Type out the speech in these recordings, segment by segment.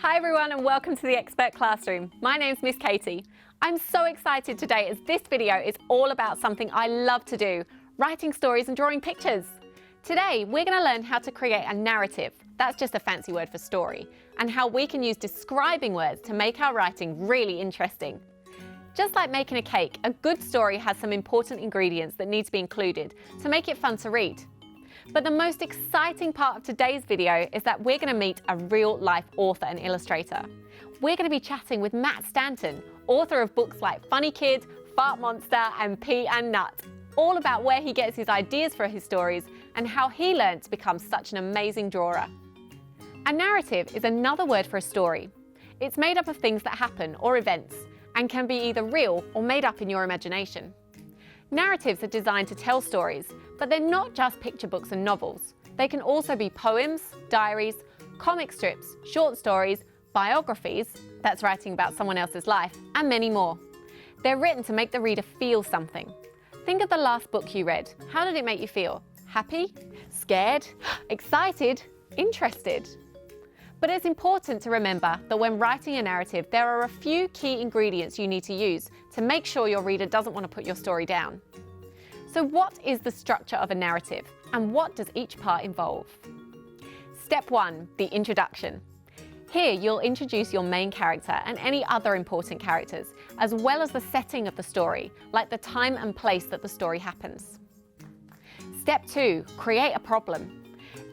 Hi everyone and welcome to the Expert Classroom. My name's Miss Katie. I'm so excited today as this video is all about something I love to do, writing stories and drawing pictures. Today we're going to learn how to create a narrative, that's just a fancy word for story, and how we can use describing words to make our writing really interesting. Just like making a cake, a good story has some important ingredients that need to be included to make it fun to read. But the most exciting part of today's video is that we're going to meet a real-life author and illustrator. We're going to be chatting with Matt Stanton, author of books like Funny Kid, Fart Monster and Pea and Nut, all about where he gets his ideas for his stories and how he learned to become such an amazing drawer. A narrative is another word for a story. It's made up of things that happen or events and can be either real or made up in your imagination. Narratives are designed to tell stories, but they're not just picture books and novels. They can also be poems, diaries, comic strips, short stories, biographies, that's writing about someone else's life, and many more. They're written to make the reader feel something. Think of the last book you read. How did it make you feel? Happy? Scared? Excited? Interested? But it's important to remember that when writing a narrative, there are a few key ingredients you need to use to make sure your reader doesn't want to put your story down. So what is the structure of a narrative and what does each part involve? Step 1, the introduction. Here you'll introduce your main character and any other important characters, as well as the setting of the story, like the time and place that the story happens. Step 2, create a problem.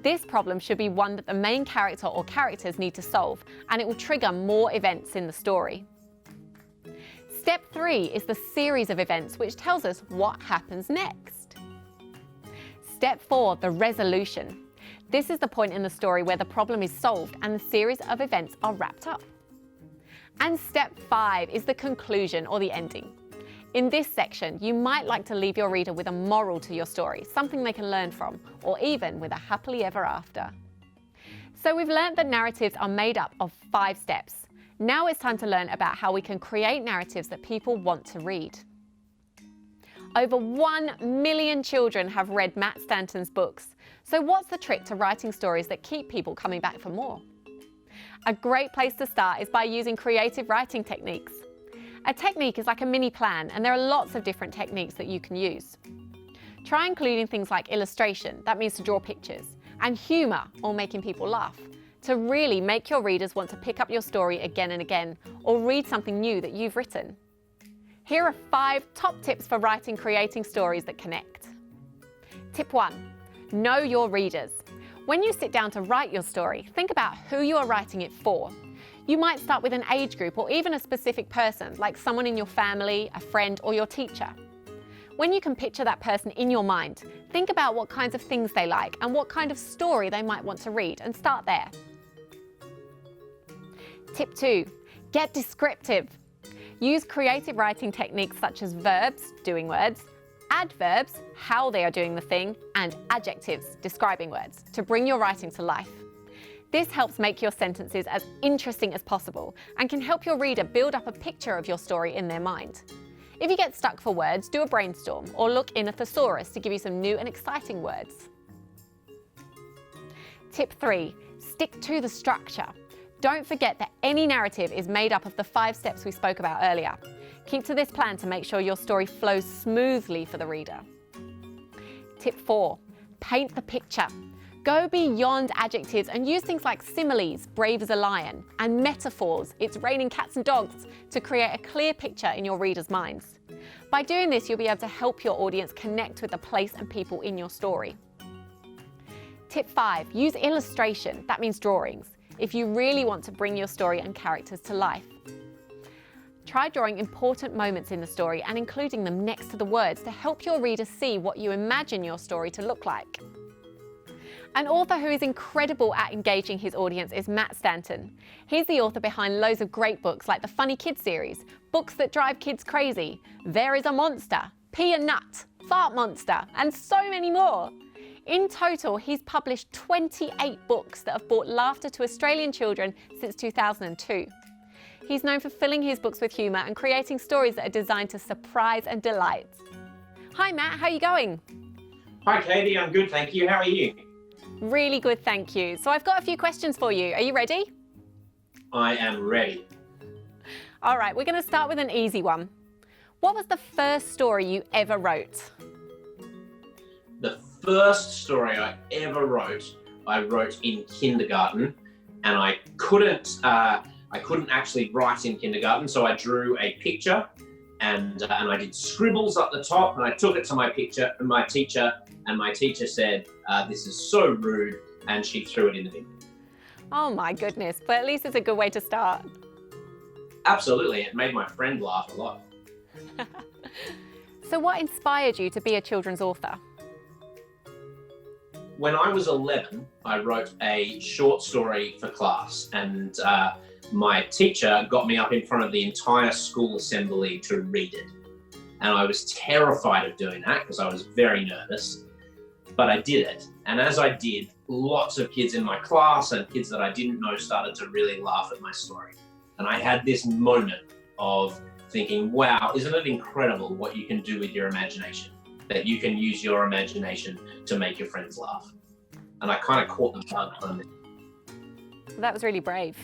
This problem should be one that the main character or characters need to solve, and it will trigger more events in the story. Step 3 is the series of events which tells us what happens next. Step 4, the resolution. This is the point in the story where the problem is solved and the series of events are wrapped up. And step 5 is the conclusion or the ending. In this section, you might like to leave your reader with a moral to your story, something they can learn from, or even with a happily ever after. So we've learned that narratives are made up of 5 steps. Now it's time to learn about how we can create narratives that people want to read. Over 1 million children have read Matt Stanton's books. So what's the trick to writing stories that keep people coming back for more? A great place to start is by using creative writing techniques. A technique is like a mini plan, and there are lots of different techniques that you can use. Try including things like illustration, that means to draw pictures, and humour, or making people laugh, to really make your readers want to pick up your story again and again, or read something new that you've written. Here are 5 top tips for writing creating stories that connect. Tip 1. Know your readers. When you sit down to write your story, think about who you are writing it for. You might start with an age group or even a specific person, like someone in your family, a friend, or your teacher. When you can picture that person in your mind, think about what kinds of things they like and what kind of story they might want to read, and start there. Tip 2. Get descriptive. Use creative writing techniques such as verbs, doing words, adverbs, how they are doing the thing, and adjectives, describing words, to bring your writing to life. This helps make your sentences as interesting as possible and can help your reader build up a picture of your story in their mind. If you get stuck for words, do a brainstorm or look in a thesaurus to give you some new and exciting words. Tip 3. Stick to the structure. Don't forget that any narrative is made up of the 5 steps we spoke about earlier. Keep to this plan to make sure your story flows smoothly for the reader. Tip 4. Paint the picture. Go beyond adjectives and use things like similes, brave as a lion, and metaphors, it's raining cats and dogs, to create a clear picture in your readers' minds. By doing this, you'll be able to help your audience connect with the place and people in your story. Tip 5. Use illustration, that means drawings, if you really want to bring your story and characters to life. Try drawing important moments in the story and including them next to the words to help your reader see what you imagine your story to look like. An author who is incredible at engaging his audience is Matt Stanton. He's the author behind loads of great books like the Funny Kid series, books that drive kids crazy, There is a Monster, Pea and Nut, Fart Monster, and so many more. In total, he's published 28 books that have brought laughter to Australian children since 2002. He's known for filling his books with humour and creating stories that are designed to surprise and delight. Hi Matt, how are you going? Hi Katie, I'm good, thank you. How are you? Really good, thank you. So I've got a few questions for you. Are you ready? I am ready. All right, we're going to start with an easy one. What was the first story you ever wrote? The first story I ever wrote, I wrote in kindergarten, and I couldn't actually write in kindergarten, so I drew a picture, and I did scribbles at the top, and I took it to my teacher, and my teacher said, "This is so rude," and she threw it in the bin. Oh my goodness, but at least it's a good way to start. Absolutely, it made my friend laugh a lot. So what inspired you to be a children's author? When I was 11, I wrote a short story for class, and my teacher got me up in front of the entire school assembly to read it. And I was terrified of doing that because I was very nervous, but I did it. And as I did, lots of kids in my class and kids that I didn't know started to really laugh at my story. And I had this moment of thinking, wow, isn't it incredible what you can do with your imagination? That you can use your imagination to make your friends laugh. And I kind of caught the bug from it. That was really brave.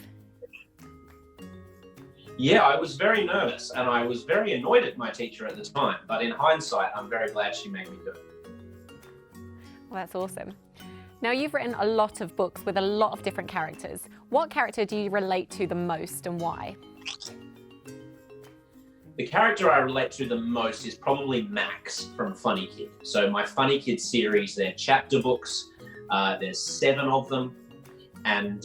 Yeah, I was very nervous and I was very annoyed at my teacher at the time. But in hindsight, I'm very glad she made me do it. Well, that's awesome. Now, you've written a lot of books with a lot of different characters. What character do you relate to the most and why? The character I relate to the most is probably Max from Funny Kid. So my Funny Kid series, they're chapter books. There's 7 of them. And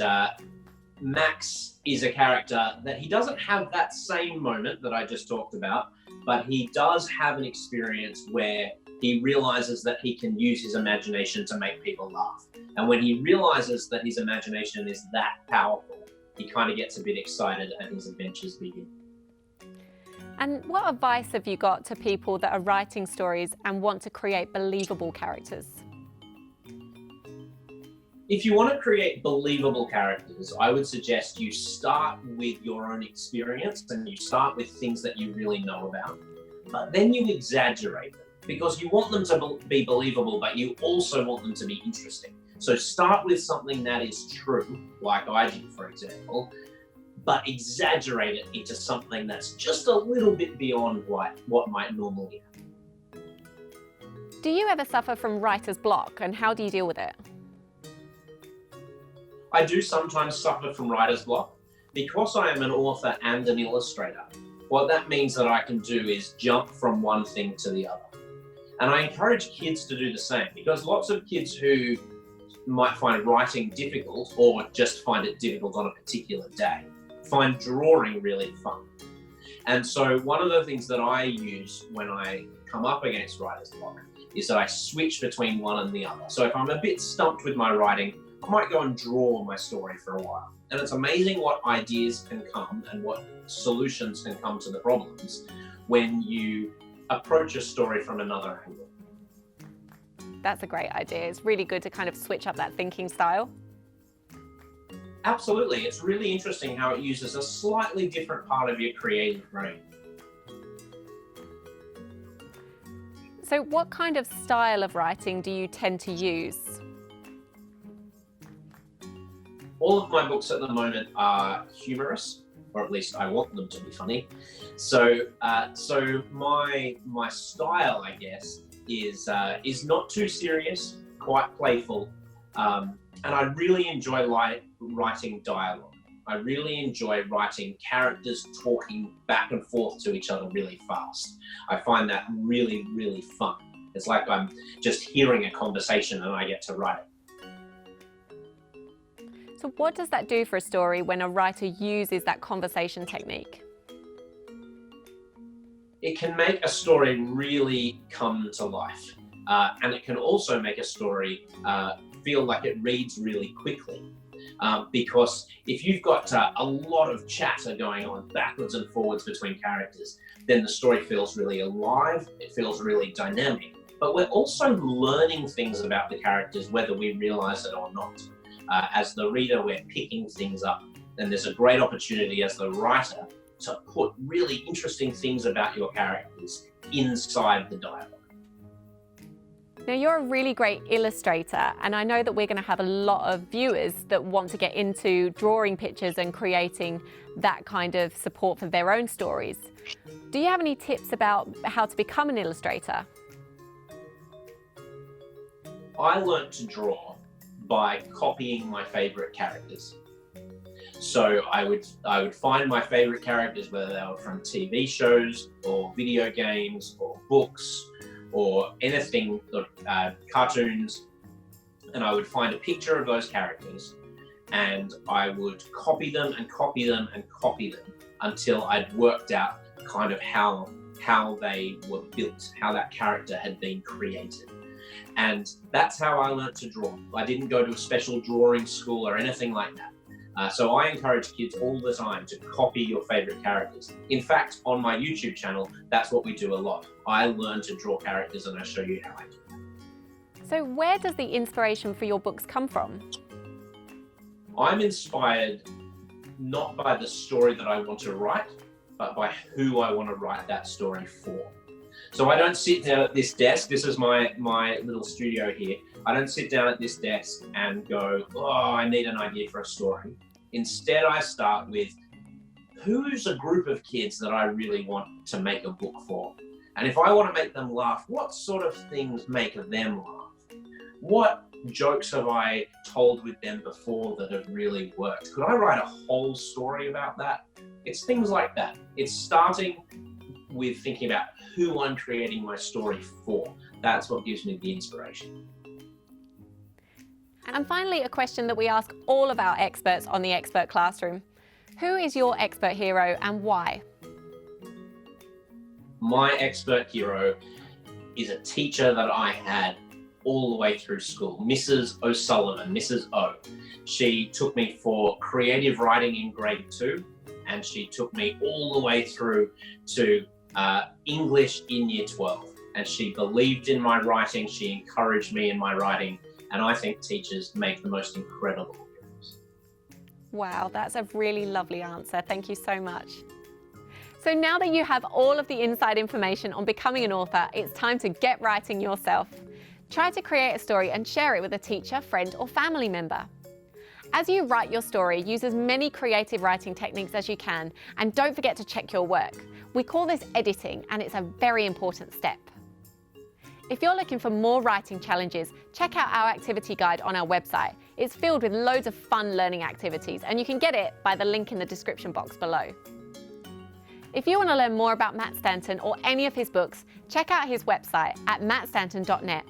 Max is a character that he doesn't have that same moment that I just talked about, but he does have an experience where he realizes that he can use his imagination to make people laugh. And when he realizes that his imagination is that powerful, he kind of gets a bit excited and his adventures begin. And what advice have you got to people that are writing stories and want to create believable characters? If you want to create believable characters, I would suggest you start with your own experience and you start with things that you really know about. But then you exaggerate them because you want them to be believable, but you also want them to be interesting. So start with something that is true, like I did, for example, but exaggerate it into something that's just a little bit beyond what might normally happen. Do you ever suffer from writer's block, and how do you deal with it? I do sometimes suffer from writer's block. Because I am an author and an illustrator, what that means that I can do is jump from one thing to the other. And I encourage kids to do the same, because lots of kids who might find writing difficult or just find it difficult on a particular day find drawing really fun. And so one of the things that I use when I come up against writer's block is that I switch between one and the other. So if I'm a bit stumped with my writing, I might go and draw my story for a while. And it's amazing what ideas can come and what solutions can come to the problems when you approach a story from another angle. That's a great idea. It's really good to kind of switch up that thinking style. Absolutely. It's really interesting how it uses a slightly different part of your creative brain. So what kind of style of writing do you tend to use? All of my books at the moment are humorous, or at least I want them to be funny. So my style, I guess, is not too serious, quite playful, and I really enjoy writing dialogue. I really enjoy writing characters talking back and forth to each other really fast. I find that really, really fun. It's like I'm just hearing a conversation and I get to write it. So what does that do for a story when a writer uses that conversation technique? It can make a story really come to life. And it can also make a story feel like it reads really quickly. Because if you've got a lot of chatter going on backwards and forwards between characters, then the story feels really alive, it feels really dynamic. But we're also learning things about the characters, whether we realize it or not. As the reader, we're picking things up. And there's a great opportunity as the writer to put really interesting things about your characters inside the dialogue. Now, you're a really great illustrator, and I know that we're going to have a lot of viewers that want to get into drawing pictures and creating that kind of support for their own stories. Do you have any tips about how to become an illustrator? I learned to draw by copying my favorite characters. So I would find my favorite characters, whether they were from TV shows or video games or books or anything, cartoons, and I would find a picture of those characters and I would copy them and copy them and copy them until I'd worked out kind of how they were built, how that character had been created. And that's how I learned to draw. I didn't go to a special drawing school or anything like that. So I encourage kids all the time to copy your favorite characters. In fact, on my YouTube channel, that's what we do a lot. I learn to draw characters and I show you how I do that. So where does the inspiration for your books come from? I'm inspired not by the story that I want to write, but by who I want to write that story for. So I don't sit down at this desk. This is my little studio here. I don't sit down at this desk and go, oh, I need an idea for a story. Instead, I start with, who's a group of kids that I really want to make a book for? And if I want to make them laugh, what sort of things make them laugh? What jokes have I told with them before that have really worked? Could I write a whole story about that? It's things like that. It's starting with thinking about who I'm creating my story for. That's what gives me the inspiration. And finally, a question that we ask all of our experts on the Expert Classroom. Who is your expert hero and why? My expert hero is a teacher that I had all the way through school, Mrs. O'Sullivan, Mrs. O. She took me for creative writing in grade 2, and she took me all the way through to English in year 12. And she believed in my writing, she encouraged me in my writing, and I think teachers make the most incredible heroes. Wow, that's a really lovely answer. Thank you so much. So now that you have all of the inside information on becoming an author, it's time to get writing yourself. Try to create a story and share it with a teacher, friend, or family member. As you write your story, use as many creative writing techniques as you can, and don't forget to check your work. We call this editing, and it's a very important step. If you're looking for more writing challenges, check out our activity guide on our website. It's filled with loads of fun learning activities, and you can get it by the link in the description box below. If you want to learn more about Matt Stanton or any of his books, check out his website at mattstanton.net.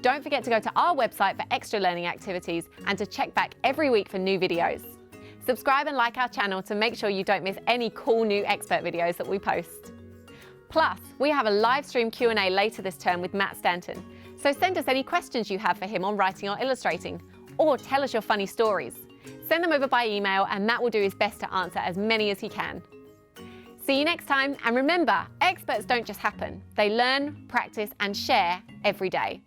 Don't forget to go to our website for extra learning activities and to check back every week for new videos. Subscribe and like our channel to make sure you don't miss any cool new expert videos that we post. Plus, we have a live stream Q&A later this term with Matt Stanton, so send us any questions you have for him on writing or illustrating, or tell us your funny stories. Send them over by email and Matt will do his best to answer as many as he can. See you next time, and remember, experts don't just happen. They learn, practice and share every day.